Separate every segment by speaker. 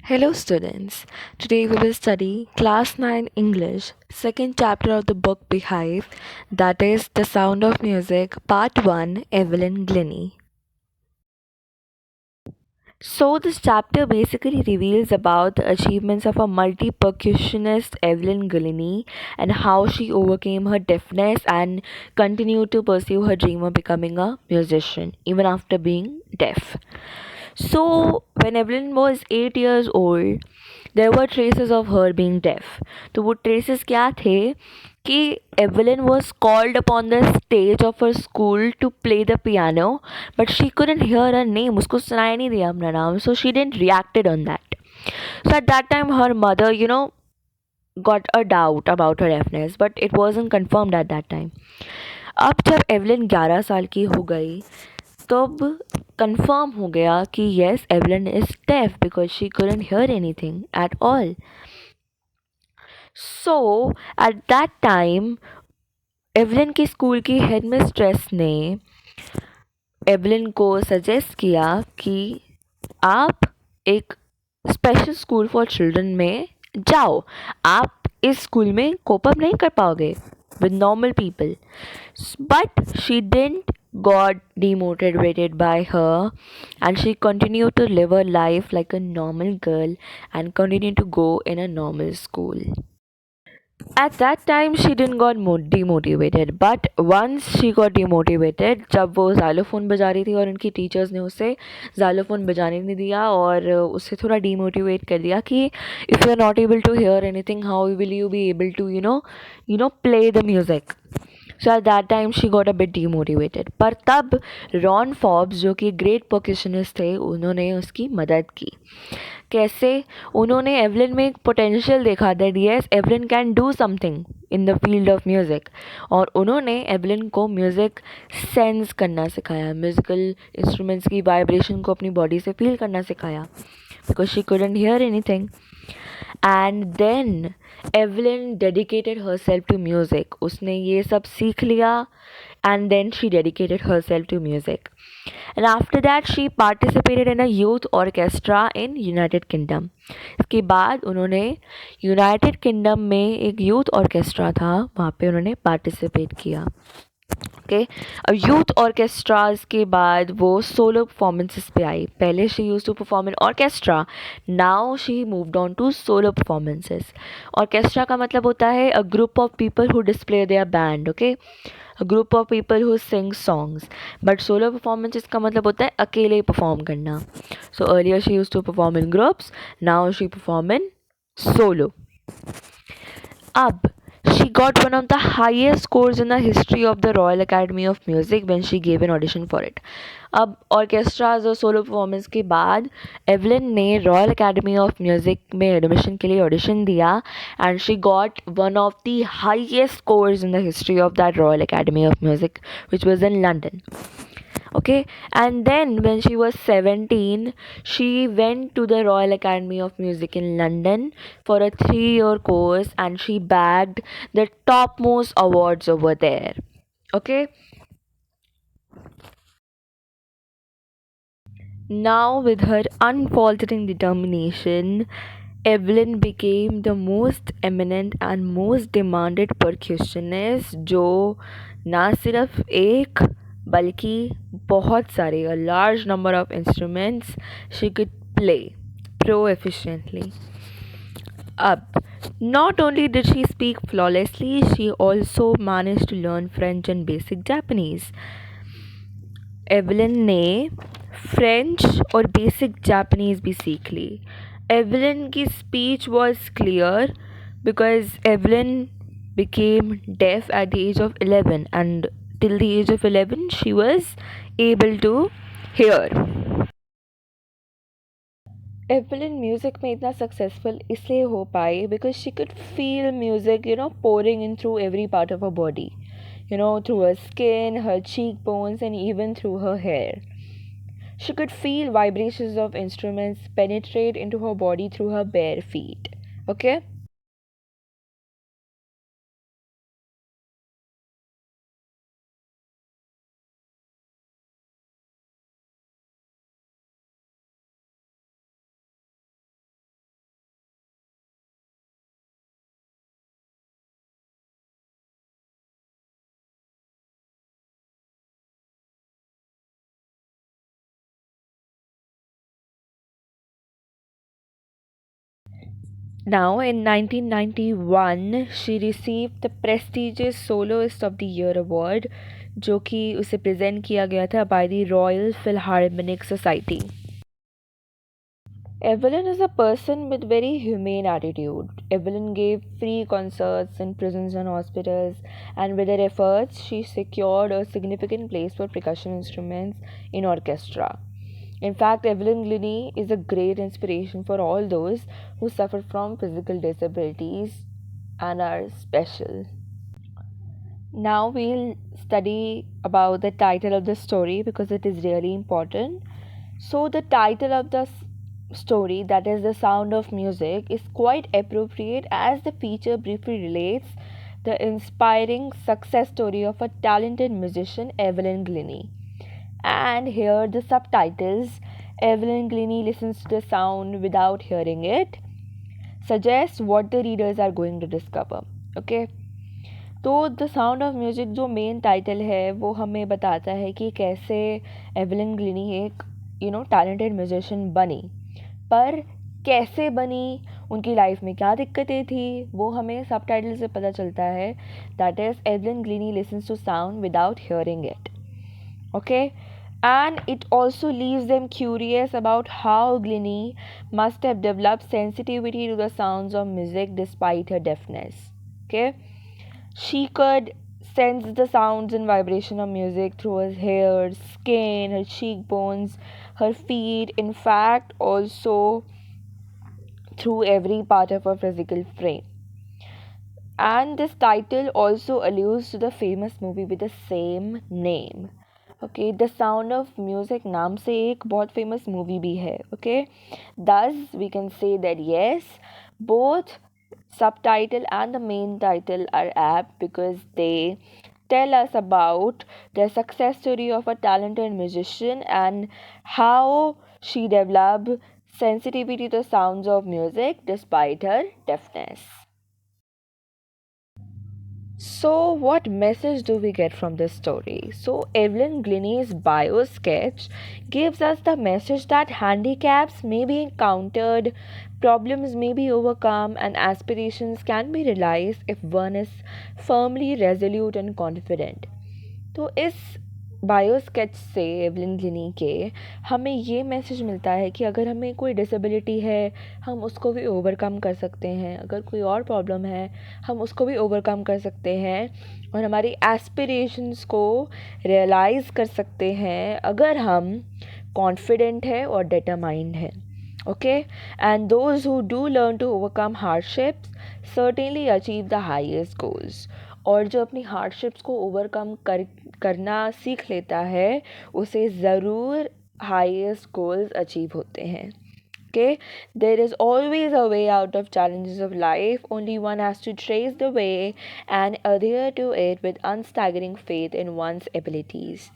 Speaker 1: Hello students. Today we will study class 9 English, second chapter of the book Beehive, that is The Sound of Music, part 1, Evelyn Glennie. So this chapter basically reveals about the achievements of a multi-percussionist Evelyn Glennie and how she overcame her deafness and continued to pursue her dream of becoming a musician even after being deaf. So, when Evelyn was 8 years old, there were traces of her being deaf. तो वो traces क्या थे कि Evelyn was called upon the stage of her school to play the piano, but she couldn't hear her name. उसको सुनाई नहीं दिया अपना नाम, so she didn't reacted on that. So at that time, her mother, got a doubt about her deafness, but it wasn't confirmed at that time. अब जब Evelyn 11 साल की हो गई तब कंफर्म हो गया कि yes Evelyn is deaf because she couldn't hear anything at all. So at that time Evelyn की स्कूल की हेड मिस्ट्रेस ने एवलिन को सजेस्ट किया कि आप एक स्पेशल स्कूल फॉर चिल्ड्रन में जाओ. आप इस स्कूल में कोप अप नहीं कर पाओगे with normal people. But she didn't got demotivated by her, and she continued to live her life like a normal girl and continued to go in a normal school. At that time she didn't got demotivated, but once she got demotivated जब वो xylophone बजा रही थी और उनकी teachers ने उसे xylophone बजाने नहीं दिया और उसे थोड़ा demotivate कर दिया कि if you are not able to hear anything, how will you be able to play the music. So at that time she got a bit demotivated. पर तब रॉन फॉब्स जो कि ग्रेट परकशनिस्ट थे उन्होंने उसकी मदद की. कैसे? उन्होंने एवलिन में एक पोटेंशियल देखा that yes Evelyn can do something in the field of music, और उन्होंने एवलिन को म्यूज़िक सेंस करना सिखाया, म्यूज़िकल इंस्ट्रूमेंट्स की वाइब्रेशन को अपनी बॉडी से फील करना सिखाया because she couldn't hear anything. And then Evelyn dedicated herself to music. उसने ये सब सीख लिया and then she dedicated herself to music. And after that she participated in a youth orchestra in United Kingdom. इसके बाद उन्होंने United kingdom में एक यूथ ऑर्केस्ट्रा था, वहाँ पे उन्होंने पार्टिसिपेट किया. ओके, अब यूथ ऑर्केस्ट्राज के बाद वो सोलो परफॉर्मेंसेस पे आई. पहले she use to perform in orchestra, now she moved on to solo performances. Orchestra का मतलब होता है a group of people who display their band. Okay, a group of people who sing songs. But solo performances का मतलब होता है अकेले perform करना. So earlier she use to perform in groups, now she perform in solo. अब she got one of the highest scores in the history of the Royal Academy of Music when she gave an audition for it. अब ऑर्केस्ट्राज और solo performance के बाद Evelyn ने royal academy of music में admission के लिए audition दिया and she got one of the highest scores in the history of that royal academy of music which was in London. Okay, and then when she was 17 she went to the Royal Academy of Music in London for a 3-year course and she bagged the topmost awards over there. Okay, now with her unfaltering determination Evelyn became the most eminent and most demanded percussionist जो ना सिर्फ एक बल्कि बहुत सारे a large number of instruments she could play proficiently. Up. Not only did she speak flawlessly, she also managed to learn French and basic Japanese. Evelyn ने French और basic Japanese भी सीख ली. एवलिन की speech was clear because Evelyn became deaf at the age of 11 and till the age of 11 she was able to hear. Evelyn music में इतना successful इसलिए हो पाई because she could feel music pouring in through every part of her body, through her skin, her cheekbones, and even through her hair. She could feel vibrations of instruments penetrate into her body through her bare feet. Okay? Now, in 1991, she received the prestigious Soloist of the Year award, जो कि उसे present किया गया था by the Royal Philharmonic Society. Evelyn is a person with very humane attitude. Evelyn gave free concerts in prisons and hospitals, and with her efforts, she secured a significant place for percussion instruments in orchestra. In fact, Evelyn Glennie is a great inspiration for all those who suffer from physical disabilities and are special. Now we'll study about the title of the story because it is really important. So, the title of the story, that is The Sound of Music, is quite appropriate as the feature briefly relates the inspiring success story of a talented musician, Evelyn Glennie. And here the subtitles: Evelyn Glennie listens to the sound without hearing it, suggests what the readers are going to discover. Okay. तो the sound of music जो main title है वो हमें बताता है कि कैसे Evelyn ग्लिनी एक टैलेंटेड म्यूजिशियन बनी, पर कैसे बनी, उनकी लाइफ में क्या दिक्कतें थी, वो हमें सब टाइटल से पता चलता है. That is Evelyn Glennie listens to sound without hearing it. Okay. And it also leaves them curious about how Glennie must have developed sensitivity to the sounds of music despite her deafness. Okay. She could sense the sounds and vibration of music through her hair, skin, her cheekbones, her feet, in fact, also through every part of her physical frame. And this title also alludes to the famous movie with the same name. Okay, The Sound of Music नाम से एक बहुत famous movie भी है. Okay, thus we can say that yes, both subtitle and the main title are apt because they tell us about the success story of a talented musician and how she developed sensitivity to sounds of music despite her deafness. So, what message do we get from this story? So, Evelyn Glennie's bio sketch gives us the message that handicaps may be encountered, problems may be overcome, and aspirations can be realized if one is firmly resolute and confident. तो इस bio sketch से Evelyn ग्लिनी के हमें ये message मिलता है कि अगर हमें कोई डिसेबिलिटी है हम उसको भी ओवरकम कर सकते हैं, अगर कोई और प्रॉब्लम है हम उसको भी ओवरकम कर सकते हैं और हमारी एस्पिरेशंस को रियलाइज़ कर सकते हैं अगर हम कॉन्फिडेंट है और डिटरमाइंड है. Okay. And those who do learn to overcome hardships certainly achieve the highest goals. और जो अपनी हार्डशिप्स को ओवरकम करना सीख लेता है उसे ज़रूर हाईएस्ट गोल्स अचीव होते हैं. Okay, there is always a way out of challenges of life. Only one has to trace the way and adhere to it with unstaggering faith in one's abilities.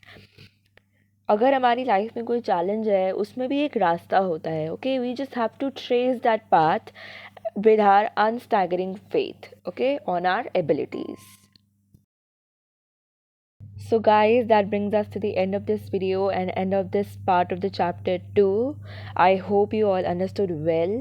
Speaker 1: अगर हमारी life में कोई challenge है उसमें भी एक रास्ता होता है. Okay, we just have to trace that path with our unstaggering faith, okay, on our abilities. So guys, that brings us to the end of this video and end of this part of the chapter 2. I hope you all understood well,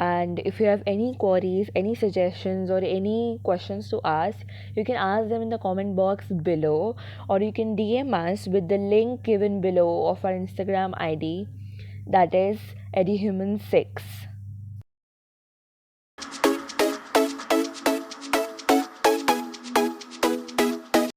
Speaker 1: and if you have any queries, any suggestions or any questions to ask, you can ask them in the comment box below, or you can DM us with the link given below of our Instagram ID, that is EduHuman6.